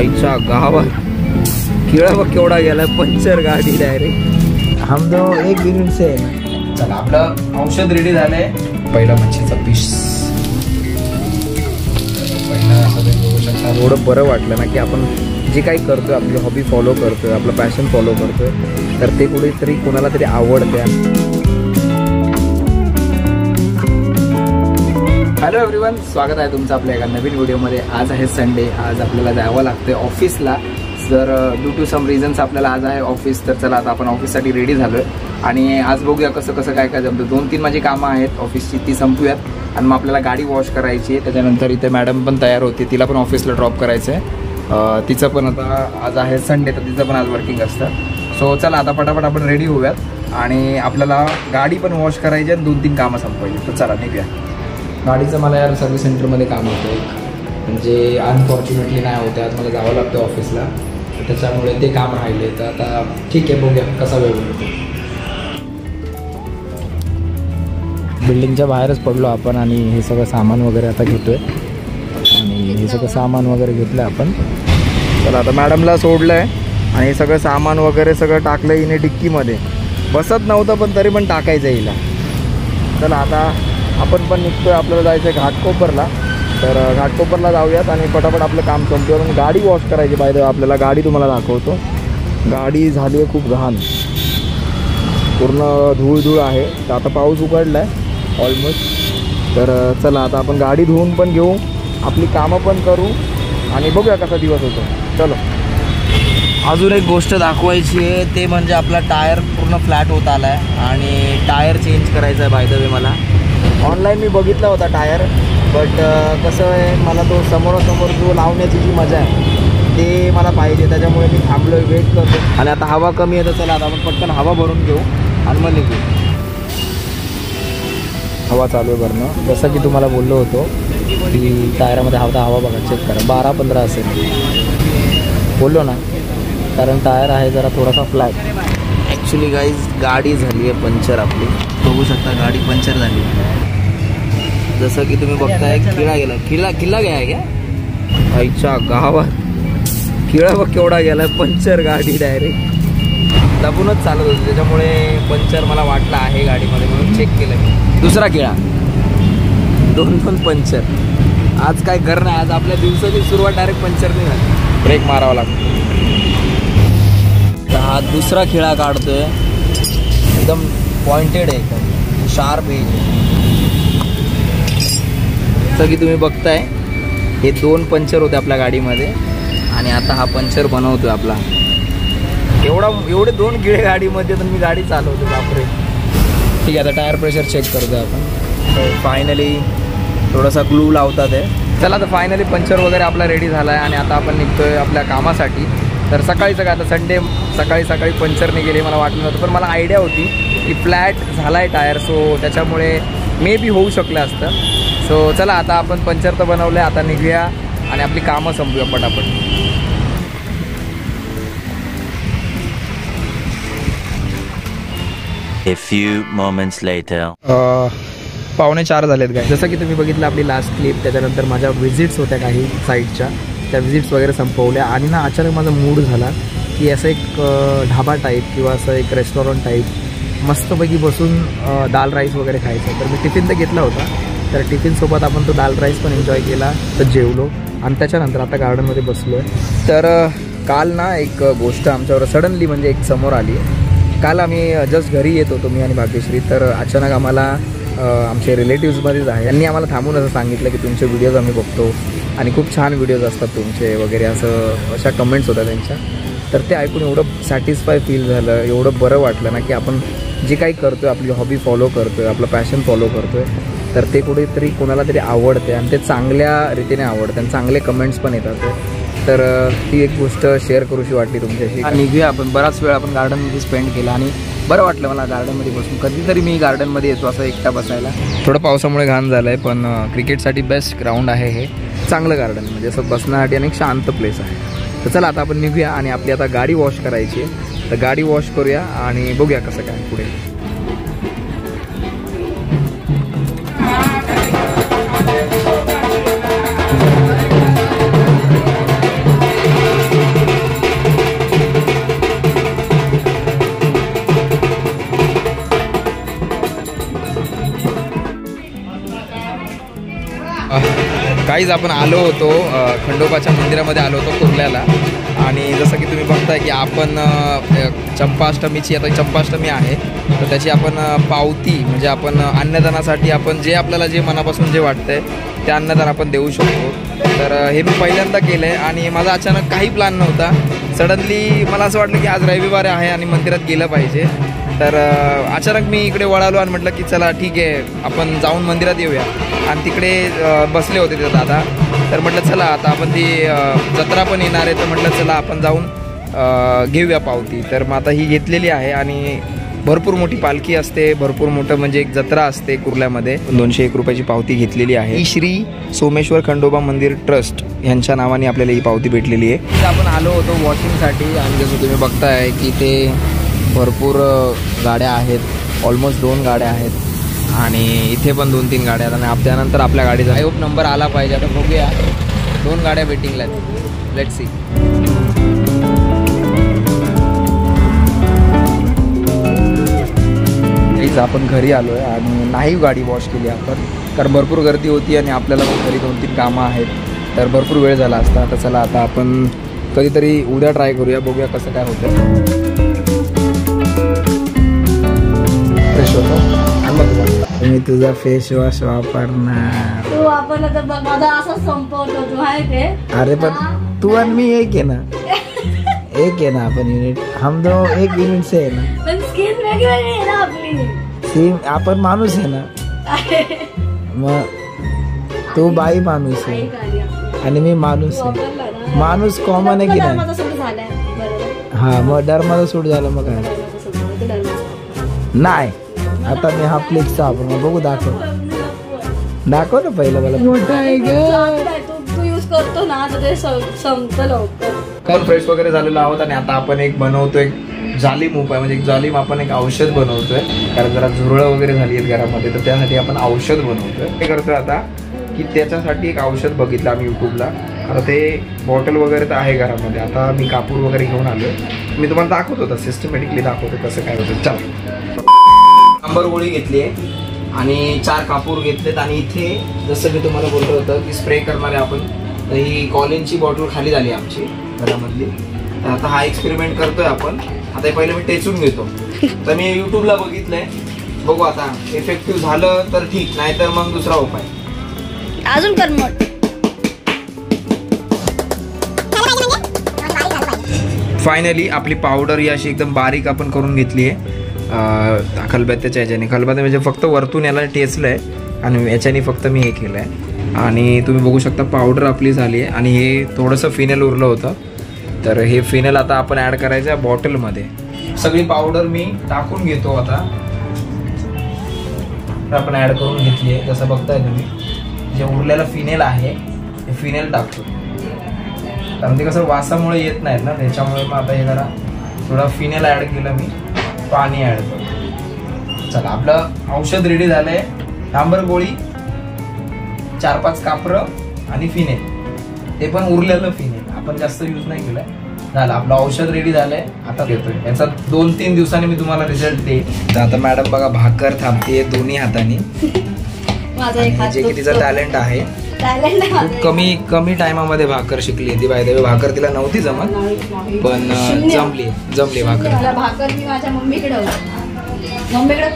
आईच्या गावात किळा बघ केवढा गेला, पंचर गाडी डायरेक्ट. हम दो एक मिनिट से. चला आपलं औषध रेडी झालंय. पहिला मच्छीचा पीस. पहिला असं बघू शकता. एवढं बरं वाटलं ना की आपण जे काही करतोय, आपली हॉबी फॉलो करतोय, आपलं पॅशन फॉलो करतोय, तर ते कुठेतरी कोणाला तरी आवडते. हॅलो एव्हरीवन, स्वागत आहे तुमचं आपल्या एका नवीन व्हिडिओमध्ये. आज आहे संडे. आज आपल्याला जावं लागतं ऑफिसला. जर ड्यू टू सम रिझन्स आपल्याला आज आहे ऑफिस. तर चला आता आपण ऑफिससाठी रेडी झालो आहे आणि आज बघूया कसं कसं काय काय जमतं. 2-3 माझी कामं आहेत ऑफिसची, ती संपूयात आणि मग आपल्याला गाडी वॉश करायची आहे. त्याच्यानंतर इथे मॅडम पण तयार होती, तिला पण ऑफिसला ड्रॉप करायचं आहे. तिचं पण आता आज आहे संडे, तर तिचं पण आज वर्किंग असतं. सो चला आता पटापट आपण रेडी होऊयात आणि आपल्याला गाडी पण वॉश करायची आणि 2-3 कामं संपवायची. तर चला निघूया. गाडीचं मला यार सर्व्हिस सेंटरमध्ये काम होतं, म्हणजे अनफॉर्च्युनेटली नाही होते. आज मला जावं लागतं ऑफिसला, त्याच्यामुळे ते काम राहिले. तर आता ठीक आहे, बघूया कसा वेळ मिळतो. बिल्डिंगच्या बाहेरच पडलो आपण आणि हे सगळं सामान वगैरे आता घेतोय आणि हे सगळं सामान वगैरे घेतलं आपण. तर आता मॅडमला सोडलं आहे आणि हे सगळं सामान वगैरे सगळं टाकलं हिने डिक्कीमध्ये. बसत नव्हतं पण तरी पण टाकायचं हिला. चला आता आपण पण निघतोय, आपल्याला जायचं आहे घाटकोपरला. तर घाटकोपरला जाऊयात आणि पटापट आपलं काम संपवूया. पण गाडी वॉश करायची पाहिजे आपल्याला. गाडी तुम्हाला दाखवतो. गाडी झाली आहे खूप घाण, पूर्ण धूळ आहे. तर आता पाऊस उघडला आहे ऑलमोस्ट. तर चला आता आपण गाडी धुवून पण घेऊ, आपली कामं पण करू आणि बघूया कसा दिवस होतो. चलो. अजून एक गोष्ट दाखवायची आहे, ते म्हणजे आपला टायर पूर्ण फ्लॅट होत आला आहे आणि टायर चेंज करायचा आहे बाय द वे. मला ऑनलाईन मी बघितला होता टायर, बट कसं आहे, मला तो समोरासमोर जो लावण्याची जी मजा आहे ते मला पाहिजे. त्याच्यामुळे मी थांबलो, वेट करतो. आणि आता हवा कमी आहे, तर चला आता आपण पटकन हवा भरून घेऊ आणि मग निघू. हवा चालू आहे भरणं. जसं की तुम्हाला बोललो होतो की टायरामध्ये हवा बघा, चेक करा. 12-15 असेल बोललो ना, कारण टायर आहे जरा थोडासा फ्लॅट. ॲक्च्युली गाईज गाडी झाली आहे पंक्चर आपली. बघू शकता गाडी पंक्चर झाली. जसं की तुम्ही बघताय किळा गेला. किल्ला गया आहे का आईच्या गावात. किळा बघ केवढा गेला, पंक्चर गाडी डायरेक्ट. दबूनच चालत होती, त्याच्यामुळे पंक्चर मला वाटलं आहे गाडीमध्ये, म्हणून चेक केलं मी. दुसरा किळा, 2 पंक्चर. आज काय कर नाही, आज आपल्या दिवसाची सुरुवात डायरेक्ट पंक्चरने झाली. ब्रेक मारावा लागतो. तर हा दुसरा खिळा काढतोय, एकदम पॉइंटेड आहे, एकदम शार्प आहे. जसं की तुम्ही बघताय हे 2 पंक्चर होते आपल्या गाडीमध्ये आणि आता हा पंक्चर बनवतोय आपला. एवढे 2 गिळे गाडीमध्ये, तर मी गाडी चालवतो बापरे. ठीक आहे, आता टायर प्रेशर चेक करतोय आपण. फायनली थोडासा ग्लू लावतात आहे. चला आता फायनली पंक्चर वगैरे आपला रेडी झाला आहे आणि आता आपण निघतोय आपल्या कामासाठी. तर सकाळी आता संडे सकाळी पंक्चरने गेले, मला वाटलं नव्हतं, पण मला आयडिया होती की फ्लॅट झाला आहे टायर, सो त्याच्यामुळे मे बी होऊ शकलं असतं. सो चला आता आपण पंक्चर तर बनवलं आहे, आता निघूया आणि आपली कामं संपूया पटापट. A few moments later. 3:45 झालेत काय. जसं की तुम्ही बघितलं आपली लास्ट क्लिप, त्याच्यानंतर माझ्या विजिट्स होत्या काही साईटच्या, त्या विजिट्स वगैरे संपवल्या आणि ना अचानक माझा मूड झाला की असं एक ढाबा टाईप किंवा असं एक रेस्टॉरंट टाईप मस्तपैकी बसून दाल राईस वगैरे खायचं. तर मी टिफिन तर घेतला होता, तर टिफिनसोबत आपण तो दाल राईस पण एन्जॉय केला, तर जेवलो आणि त्याच्यानंतर आता गार्डनमध्ये बसलो आहे. तर काल ना एक गोष्ट आमच्यावर सडनली म्हणजे एक समोर आली. काल आम्ही जस्ट घरी येत होतो, मी आणि भाग्यश्री. तर अचानक आम्हाला आमचे रिलेटिव्समध्येच आहे, त्यांनी आम्हाला थांबून असं सांगितलं की तुमचे व्हिडिओज आम्ही बघतो आणि खूप छान व्हिडिओज असतात तुमचे वगैरे, असं अशा कमेंट्स होत्या त्यांच्या. तर ते ऐकून एवढं सॅटिस्फाय फील झालं, एवढं बरं वाटलं ना की आपण जे काही करतोय, आपली हॉबी फॉलो करतोय, आपलं पॅशन फॉलो करतोय, तर ते कुठेतरी कोणाला तरी आवडते आणि ते चांगल्या रीतीने आवडते आणि चांगले कमेंट्स पण येतात. तर ती एक गोष्ट शेअर करूशी वाटली तुमच्याशी. निघूया आपण. बराच वेळ आपण गार्डनमध्ये स्पेंड केला आणि बरं वाटलं मला गार्डनमध्ये बसून. कधीतरी मी गार्डनमध्ये येतो असं एकटा बसायला. थोडं पावसामुळे घाण झालं आहे, पण क्रिकेटसाठी बेस्ट ग्राउंड आहे हे. चांगलं गार्डन, म्हणजे असं बसण्यासाठी आणि एक शांत प्लेस आहे. तर चला आता आपण निघूया आणि आपली आता गाडी वॉश करायची आहे. तर गाडी वॉश करूया आणि बघूया कसं काय पुढे. गाईज आपण आलो होतो खंडोबाच्या मंदिरामध्ये आलो होतो कुर्ल्याला. आणि जसं की तुम्ही बघताय की आपण चंपाष्टमीची आता चंपाष्टमी आहे तर त्याची आपण पावती म्हणजे आपण अन्नदानासाठी आपण जे आपल्याला जे मनापासून जे वाटतंय ते अन्नदान आपण देऊ शकतो. तर हे मी पहिल्यांदा केलं आहे आणि माझा अचानक काही प्लॅन नव्हता. सडनली मला असं वाटलं की आज रविवार आहे आणि मंदिरात गेलं पाहिजे. तर अचानक मी इकडे वळालो आणि म्हटलं की चला ठीक आहे आपण जाऊन मंदिरात येऊया. आणि तिकडे बसले होते ते दादा. तर म्हटलं चला आता आपण ती जत्रा पण येणार आहे तर म्हटलं चला आपण जाऊन घेऊया पावती. तर मग आता ही घेतलेली आहे आणि भरपूर मोठी पालखी असते, भरपूर मोठं म्हणजे एक जत्रा असते कुर्ल्यामध्ये. 201 रुपयाची पावती घेतलेली आहे. श्री सोमेश्वर खंडोबा मंदिर ट्रस्ट यांच्या नावाने आपल्याला ही पावती भेटलेली आहे. तिथे आपण आलो होतो वॉशिंगसाठी आणि जसं तुम्ही बघताय की ते भरपूर गाड्या आहेत, ऑलमोस्ट 2 गाड्या आहेत आणि इथे पण 2-3 गाड्या आहेत आणि त्यानंतर आपल्या गाडीचा आय होप नंबर आला पाहिजे. आता बघूया 2 गाड्या वेटिंगला आहेत. Let's see. आपण घरी आलो आहे आणि नाही गाडी वॉश केली आपण कारण भरपूर गर्दी होती आणि आपल्याला पण घरी 2-3 कामं आहेत तर भरपूर वेळ झाला असता. तर चला आता आपण कधीतरी उद्या ट्राय करूया, बघूया कसं काय होतं. फ्रेश होतो आणि मग मी तुझा फेस वॉश वापरणार. तू आपण आता माझा असं संपवतो तू आहे ते. अरे पण तू आणि मी एक आहे ना, एक आहे ना आपण युनिट. हम दो एक युनिट से आहे ना. पण स्किन वेगळी आहे ना आपली. सेम आपण माणूस आहे ना. मग तू बाई माणूस आहे आणि मी माणूस आहे. माणूस कॉमन आहे की नाही. हा मग डरमाला सूट झालं मग काय नाही. आता मी हा फ्लिक्सचा आपण बघू दाखव ना पहिलं मला. मोठा आहे तू यूज करतो ना तर ते संपतं लवकर. काल फ्रेश वगैरे झालेलो आहोत आणि आता आपण एक बनवतोय जालीम उपाय म्हणजे एक जालीम आपण एक औषध बनवतोय कारण जरा झुरळं वगैरे झाली आहेत घरामध्ये तर त्यासाठी आपण औषध बनवतोय. हे करतोय आता की त्याच्यासाठी एक औषध बघितलं आम्ही यूट्यूबला. आता ते बॉटल वगैरे तर आहे घरामध्ये. आता मी कापूर वगैरे घेऊन आलो. मी तुम्हाला दाखवत होता सिस्टमॅटिकली दाखवतो कसं काय होतं. चला नंबर गोळी घेतली आहे आणि 4 कापूर घेतलेत आणि इथे जसं मी तुम्हाला बोललो होतं की स्प्रे करणारे आपण तर ही कॉलिनची बॉटल खाली झाली आमची घरामधली. तर आता हा एक्सपेरिमेंट करतोय आपण. आता पहिले मी टेचून घेतो. तर मी यूट्यूबला बघितलंय, बघू आता इफेक्टिव्ह झालं तर ठीक, नाही तर मग दुसरा उपाय अजून कर. मग फायनली आपली पावडर ही अशी एकदम बारीक आपण करून घेतली आहे खलबत्त्याच्या ह्याच्याने. खलबत्ता म्हणजे फक्त वरतून याला टेचलं आहे आणि याच्याने फक्त मी हे केलं आहे. आणि तुम्ही बघू शकता पावडर आपली झाली आहे आणि हे थोडंसं फिनेल उरलं होतं तर हे फिनेल आता आपण ॲड करायचं आहे बॉटलमध्ये. सगळी पावडर मी टाकून घेतो आता. आपण ॲड करून घेतली आहे. जसं बघताय तुम्ही जे उरलेलं फिनेल आहे हे फिनेल टाकतो कारण ते कसं वासामुळे येत नाहीत ना त्याच्यामुळे. मग आता हे जरा थोडा फिनेल ॲड केलं मी, पाणी ॲड करतो. चला आपलं औषध रेडी झालं आहे. डांबर गोळी, 4-5 कापरं आणि फिनेल, ते पण उरलेलं फिनेल आपण जास्त यूज नाही केलं. झालं आपलं औषध रेडी झालंय. आता घेतोय याचा 2-3 दिवसांनी मी तुम्हाला रिझल्ट देईन. आता मॅडम बघा भाकर थांबते दोन्ही हाताने. जे की तिचं टॅलेंट आहे. खूप कमी टायमामध्ये भाकर शिकली ती. बाय द वे भाकर तिला नव्हती जमत पण जमली भाकर. भाकर मी माझ्या मम्मीकडे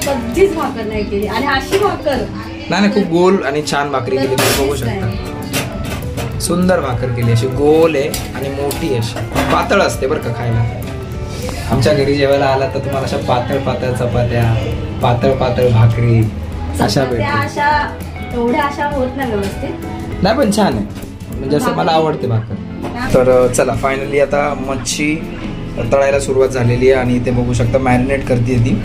कधीच भाकर नाही केली आणि अशी भाकर नाही खूप गोल आणि छान भाकरी केली तुम्ही बघू शकता. सुंदर भाकर केली अशी गोल आहे आणि मोठी अशी पातळ असते बरं का खायला. आमच्या घरी जेवायला आला तर तुम्हाला अशा पातळ चपात्या, पातळ भाकरी अशा भेटतील. एवढ्या अशा होत नाही व्यवस्थित. नाही पण छान आहे म्हणजे असं मला आवडते भाकर. तर चला फायनली आता मच्छी तळायला सुरुवात झालेली आहे आणि इथे बघू शकता मॅरिनेट करते ती.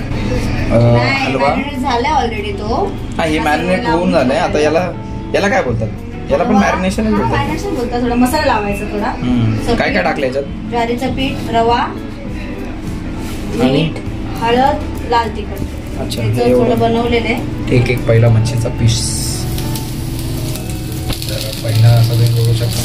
हलवा झालाय ऑलरेडी तो. हा हे मॅरिनेट होऊन झालंय. आता याला काय बोलतात? याला पण मॅरिनेशन बोलतात. थोडा मसाला लावायचा थोडा. काय काय टाकलं याच्यात? ज्वारीचं पीठ, रवा, मीठ, हळद, लाल तिखट. अच्छा थोडं बनवलेलं आहे. एक पहिला मच्छीचा पीस. पहिला सगळे बघू शकता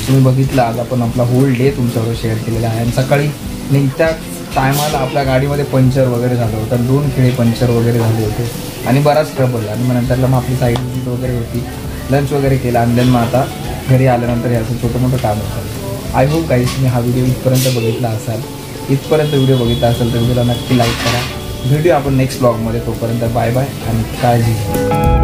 तुम्ही बघितलं. आज आपण आपला होल डे तुमच्याबरोबर शेअर केलेला आहे आणि सकाळी निघत्याच टायमाला आपल्या गाडीमध्ये पंक्चर वगैरे झालं होतं, 2 खिळे पंक्चर वगैरे झाले होते आणि बराच ट्रबल. आणि मग नंतरला मग आपली साईड विजिट वगैरे होती, लंच वगैरे केला आणि देन मग आता घरी आल्यानंतर हे असं छोटं मोठं काम होतं. आय होप गाईज तुम्ही हा व्हिडिओ इथपर्यंत बघितला असाल. इथपर्यंत व्हिडिओ बघितला असेल तर व्हिडिओला नक्की लाईक करा. भेटूया आपण नेक्स्ट ब्लॉगमध्ये. तोपर्यंत बाय बाय आणि काळजी घ्या.